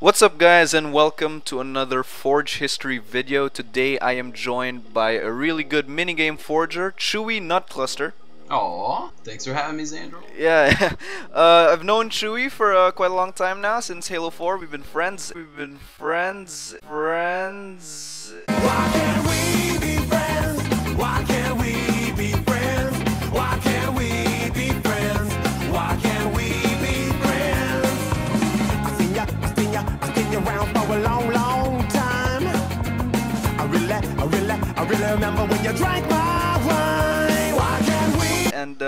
What's up guys, and welcome to another Forge History video. Today I am joined by a really good minigame forger, ChewyNutCluster. Aw, thanks for having me, Xandro. Yeah, I've known Chewy for quite a long time now, since Halo 4. We've been friends. Why can't we be friends? Why can't we be friends? Why can't we be friends? Why can't we be friends? I seen you around for a long, long time. I really remember when you drank my wine. Why can't we? And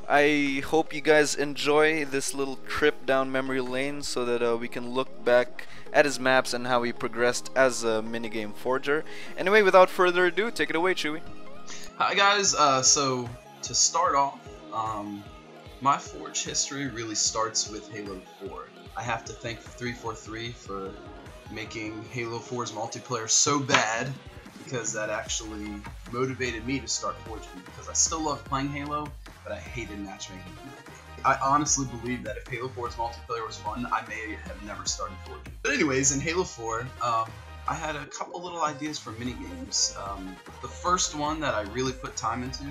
I hope you guys enjoy this little trip down memory lane so that we can look back at his maps and how he progressed as a minigame forger. Anyway, without further ado, take it away, Chewy. Hi guys, so to start off, my Forge history really starts with Halo 4. I have to thank 343 for making Halo 4's multiplayer so bad, because that actually motivated me to start forging, because I still love playing Halo, but I hated matchmaking. I honestly believe that if Halo 4's multiplayer was fun, I may have never started forging. But anyways, in Halo 4, I had a couple little ideas for minigames. The first one that I really put time into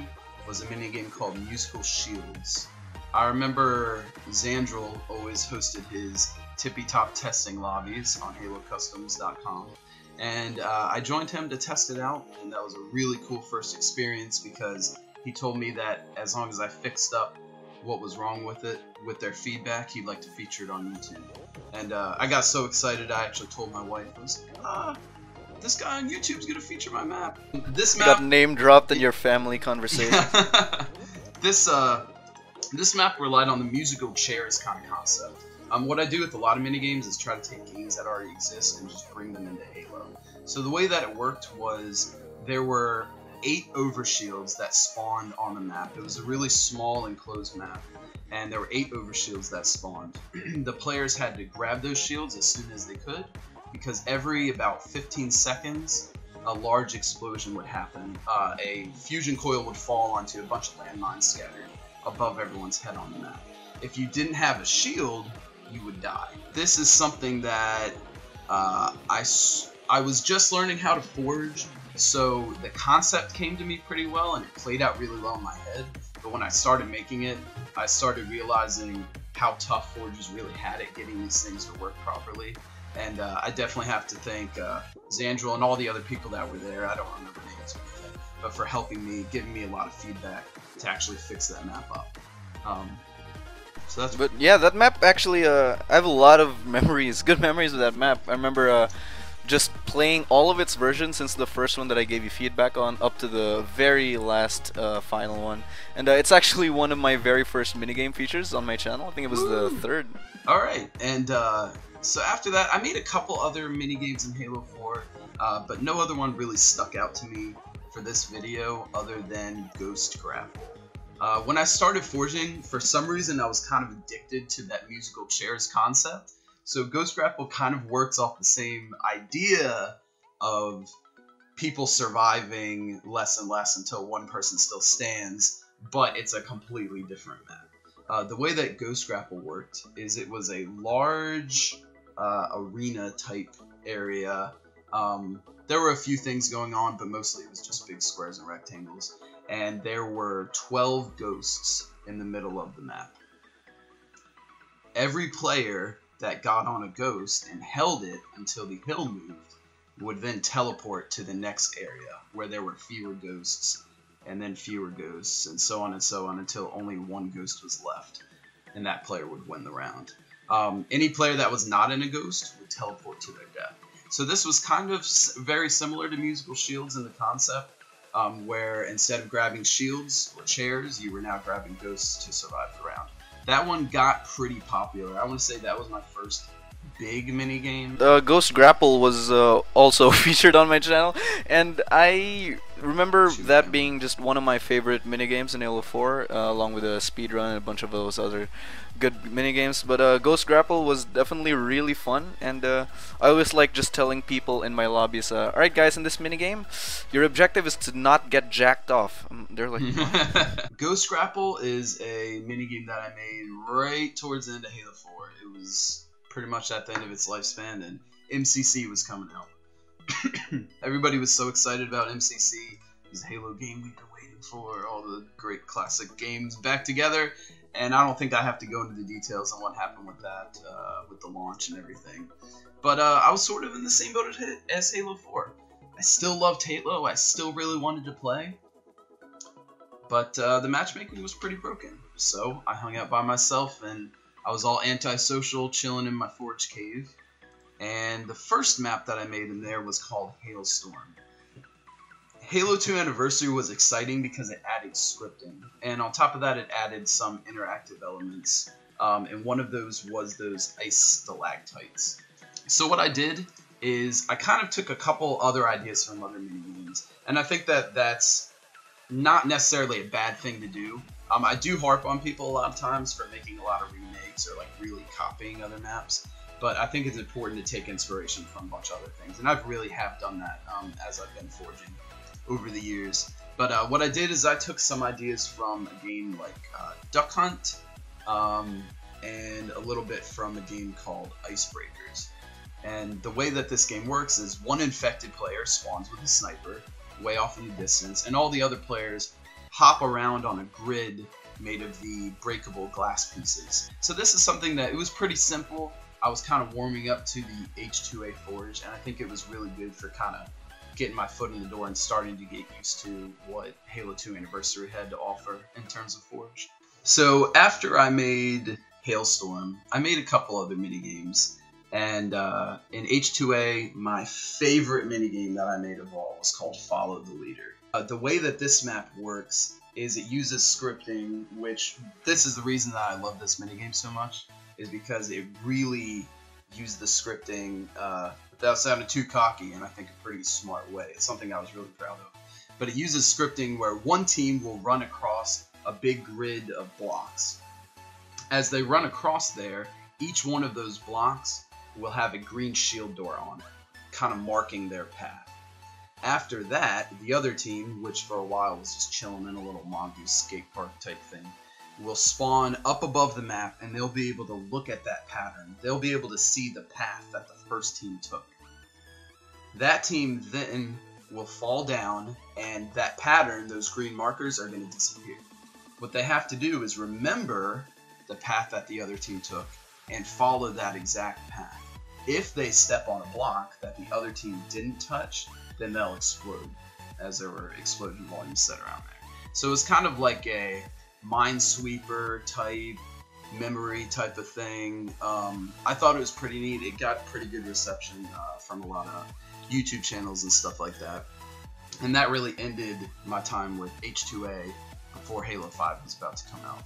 was a minigame called Musical Shields. I remember Xandro always hosted his tippy top testing lobbies on HaloCustoms.com, and I joined him to test it out, and that was a really cool first experience because he told me that as long as I fixed up what was wrong with it, with their feedback, he'd like to feature it on YouTube. And I got so excited, I actually told my wife, I was like, this guy on YouTube's gonna feature my map. This map Got name dropped in your family conversation. This map relied on the musical chairs kind of concept. What I do with a lot of minigames is try to take games that already exist and just bring them into Halo. So the way that it worked was there were 8 overshields that spawned on the map. It was a really small enclosed map, and there were 8 overshields that spawned. The players had to grab those shields as soon as they could, because every about 15 seconds a large explosion would happen. A fusion coil would fall onto a bunch of landmines scattered above everyone's head on the map. If you didn't have a shield, you would die. This is something that I was just learning how to forge, so the concept came to me pretty well and it played out really well in my head. But when I started making it, I started realizing how tough forgers really had it getting these things to work properly. And I definitely have to thank Xandro and all the other people that were there. I don't remember names or anything, but for helping me, giving me a lot of feedback to actually fix that map up. So that's. But yeah, that map actually, I have a lot of memories, good memories of that map. I remember just playing all of its versions since the first one that I gave you feedback on up to the very last final one. And it's actually one of my very first minigame features on my channel. I think it was the third. Alright, and so after that, I made a couple other minigames in Halo 4, but no other one really stuck out to me for this video other than Ghost Grapple. When I started forging, for some reason I was kind of addicted to that musical chairs concept. So Ghost Grapple kind of works off the same idea of people surviving less and less until one person still stands, but it's a completely different map. The way that Ghost Grapple worked is it was a large arena type area. There were a few things going on, but mostly it was just big squares and rectangles. And there were 12 ghosts in the middle of the map. Every player that got on a ghost and held it until the hill moved would then teleport to the next area where there were fewer ghosts, and then fewer ghosts, and so on until only one ghost was left, and that player would win the round. Any player that was not in a ghost would teleport to their death. So this was kind of very similar to Musical Shields in the concept, where instead of grabbing shields or chairs, you were now grabbing ghosts to survive the round. That one got pretty popular. I want to say that was my first big minigame. Ghost Grapple was also featured on my channel, and I remember that being just one of my favorite minigames in Halo 4, along with a speedrun and a bunch of those other good minigames. But Ghost Grapple was definitely really fun, and I always like just telling people in my lobbies, alright guys, in this minigame, your objective is to not get jacked off. They're like, Ghost Grapple is a minigame that I made right towards the end of Halo 4. It was pretty much at the end of its lifespan, and MCC was coming out. Everybody was so excited about MCC. It was a Halo game we've been waiting for, all the great classic games back together, and I don't think I have to go into the details on what happened with that, with the launch and everything. But I was sort of in the same boat as Halo 4. I still loved Halo, I still really wanted to play, but the matchmaking was pretty broken. So I hung out by myself, and I was all antisocial, chilling in my Forge cave. And the first map that I made in there was called Hailstorm. Halo 2 Anniversary was exciting because it added scripting, and on top of that it added some interactive elements, and one of those was those ice stalactites. So what I did is I kind of took a couple other ideas from other minigames, and I think that that's not necessarily a bad thing to do. I do harp on people a lot of times for making a lot of remakes or like really copying other maps, but I think it's important to take inspiration from a bunch of other things, and I really have done that as I've been forging over the years. But what I did is I took some ideas from a game like Duck Hunt, and a little bit from a game called Icebreakers. And the way that this game works is one infected player spawns with a sniper way off in the distance, and all the other players hop around on a grid made of the breakable glass pieces. So this is something that, it was pretty simple. I was kind of warming up to the H2A Forge, and I think it was really good for kind of getting my foot in the door and starting to get used to what Halo 2 Anniversary had to offer in terms of Forge. So after I made Hailstorm, I made a couple other minigames, and in H2A, my favorite minigame that I made of all was called Follow the Leader. The way that this map works is it uses scripting, which, this is the reason that I love this minigame so much, is because it really used the scripting without sounding too cocky, and I think a pretty smart way. It's something I was really proud of. But it uses scripting where one team will run across a big grid of blocks. As they run across there, each one of those blocks will have a green shield door on it, kind of marking their path. After that, the other team, which for a while was just chilling in a little mongoose skate park type thing, will spawn up above the map, and they'll be able to look at that pattern. They'll be able to see the path that the first team took. That team then will fall down, and that pattern, those green markers, are going to disappear. What they have to do is remember the path that the other team took and follow that exact path. If they step on a block that the other team didn't touch, then they'll explode, as there were explosion volumes set around there. So it's kind of like a Minesweeper type, memory type of thing. I thought it was pretty neat. It got pretty good reception from a lot of YouTube channels and stuff like that. And that really ended my time with H2A before Halo 5 was about to come out.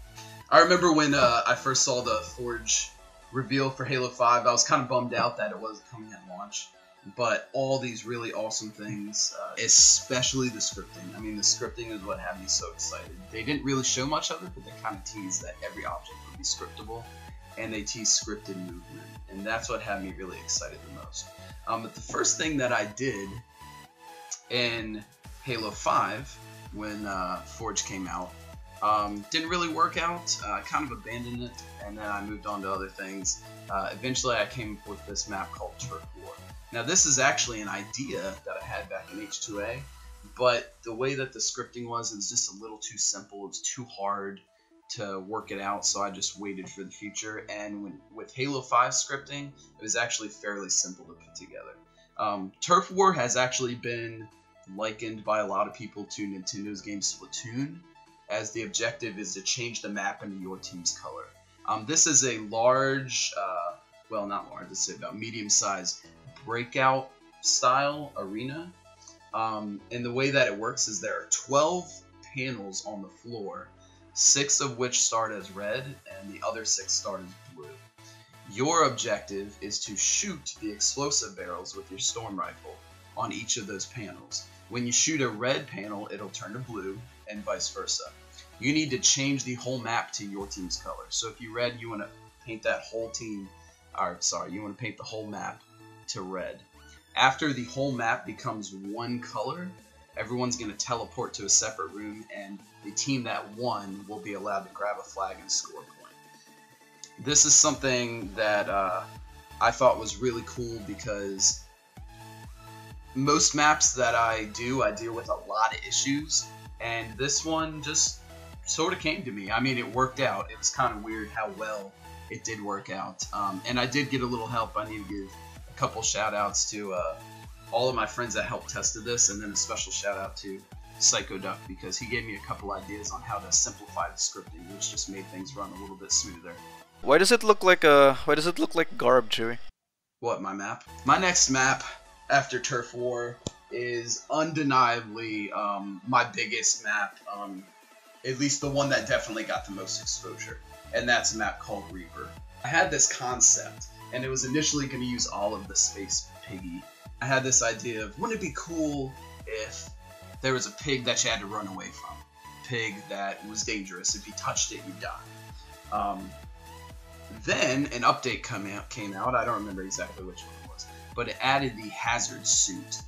I remember when I first saw the Forge reveal for Halo 5, I was kind of bummed out that it wasn't coming at launch. But all these really awesome things, especially the scripting. I mean, the scripting is what had me so excited. They didn't really show much of it, but they kind of teased that every object would be scriptable, and they teased scripted movement, and that's what had me really excited the most. But the first thing that I did in Halo 5, when Forge came out, didn't really work out. I kind of abandoned it, and then I moved on to other things. Eventually, I came up with this map called Turf War. Now, this is actually an idea that I had back in H2A, but the way that the scripting was, it was just a little too simple. It was too hard to work it out, so I just waited for the future. And with Halo 5 scripting, it was actually fairly simple to put together. Turf War has actually been likened by a lot of people to Nintendo's game Splatoon, as the objective is to change the map into your team's color. This is a large, well, not large, let's say about medium-sized breakout style arena, and the way that it works is there are 12 panels on the floor, 6 of which start as red and the other 6 start as blue. Your objective is to shoot the explosive barrels with your storm rifle on each of those panels. When you shoot a red panel, it'll turn to blue, and vice versa. You need to change the whole map to your team's color. So if you red, you want to paint that whole team, or sorry, you want to paint the whole map to red. After the whole map becomes one color, everyone's going to teleport to a separate room, and the team that won will be allowed to grab a flag and score a point. This is something that I thought was really cool because most maps that I deal with a lot of issues, and this one just sort of came to me. I mean, it worked out. It was kind of weird how well it did work out. And I did get a little help. I need to give a couple shout outs to all of my friends that helped tested this, and then a special shout out to Psycho Duck, because he gave me a couple ideas on how to simplify the scripting, which just made things run a little bit smoother. Why does it look like garb, Chewy? What, my map? My next map after Turf War is undeniably my biggest map, at least the one that definitely got the most exposure, and that's a map called Reaper. I had this concept, and it was initially going to use all of the Space Piggy. I had this idea of, wouldn't it be cool if there was a pig that you had to run away from? A pig that was dangerous. If you touched it, you'd die. Then an update came out. I don't remember exactly which one it was, but it added the hazard suit,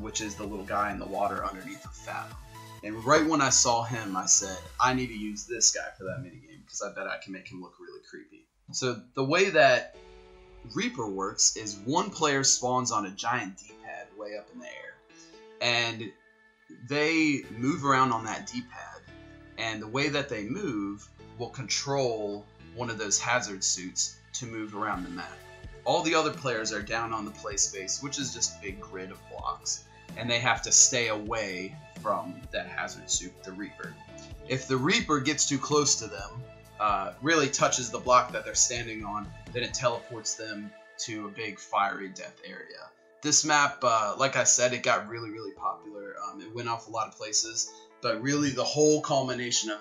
which is the little guy in the water underneath the fathom. And right when I saw him, I said, I need to use this guy for that minigame, because I bet I can make him look really creepy. So the way that Reaper works is one player spawns on a giant D-pad way up in the air, and they move around on that D-pad, and the way that they move will control one of those hazard suits to move around the map. All the other players are down on the play space, which is just a big grid of blocks, and they have to stay away from that hazard suit, the Reaper. If the Reaper gets too close to them, really touches the block that they're standing on, then it teleports them to a big fiery death area. This map, like I said, it got really, really popular. It went off a lot of places, but really the whole culmination of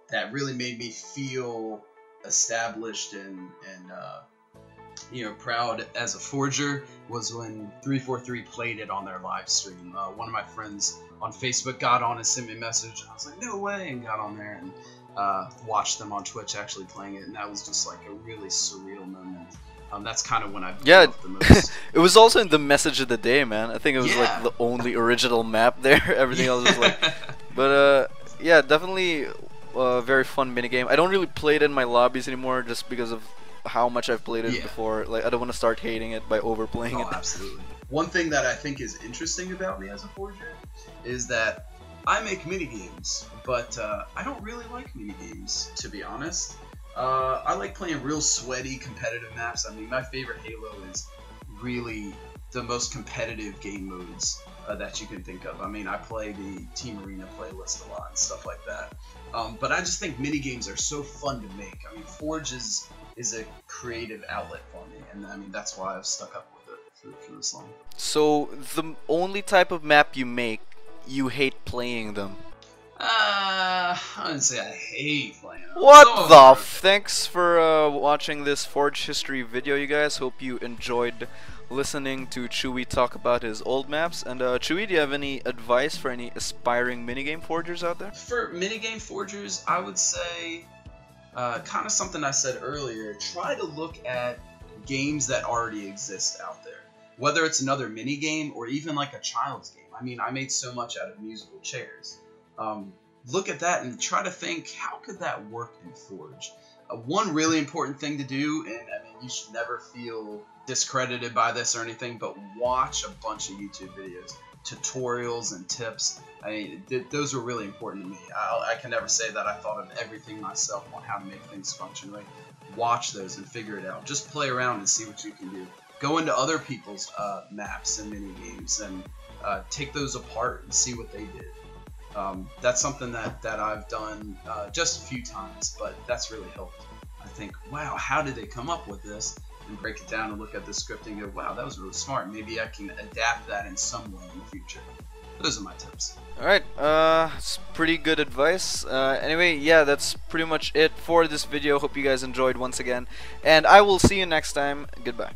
that really made me feel established and proud as a forger was when 343 played it on their live stream. One of my friends on Facebook got on and sent me a message. I was like, no way, and got on there and watched them on Twitch actually playing it, and that was just like a really surreal moment. That's kind of when I loved the most. It was also in the message of the day, man. I think it was like the only original map there. Everything else was like, but yeah, definitely a very fun minigame. I don't really play it in my lobbies anymore just because of how much I've played it before. Like, I don't want to start hating it by overplaying it. Oh, absolutely. One thing that I think is interesting about me as a forger is that I make minigames, but I don't really like minigames, to be honest. I like playing real sweaty, competitive maps. I mean, my favorite Halo is really the most competitive game modes that you can think of. I mean, I play the Team Arena playlist a lot and stuff like that. But I just think minigames are so fun to make. I mean, Forge is a creative outlet for me, and I mean, that's why I've stuck up with it for this long. So, the only type of map you make, you hate playing them? I wouldn't say I hate playing them. What the f? Thanks for watching this Forge history video, you guys. Hope you enjoyed listening to Chewy talk about his old maps. And Chewy, do you have any advice for any aspiring minigame forgers out there? For minigame forgers, I would say kind of something I said earlier. Try to look at games that already exist out there. Whether it's another minigame or even like a child's game. I mean, I made so much out of musical chairs. Look at that and try to think, how could that work in Forge? One really important thing to do, and I mean, you should never feel discredited by this or anything, but watch a bunch of YouTube videos, tutorials and tips. I mean, those are really important to me. I can never say that I thought of everything myself on how to make things function right. Watch those and figure it out. Just play around and see what you can do. Go into other people's maps and mini games and take those apart and see what they did. That's something that I've done just a few times, but that's really helped. I think, wow, how did they come up with this? And break it down and look at the scripting and go, wow, that was really smart. Maybe I can adapt that in some way in the future. Those are my tips. Alright, it's pretty good advice. Anyway, yeah, that's pretty much it for this video. Hope you guys enjoyed once again. And I will see you next time. Goodbye.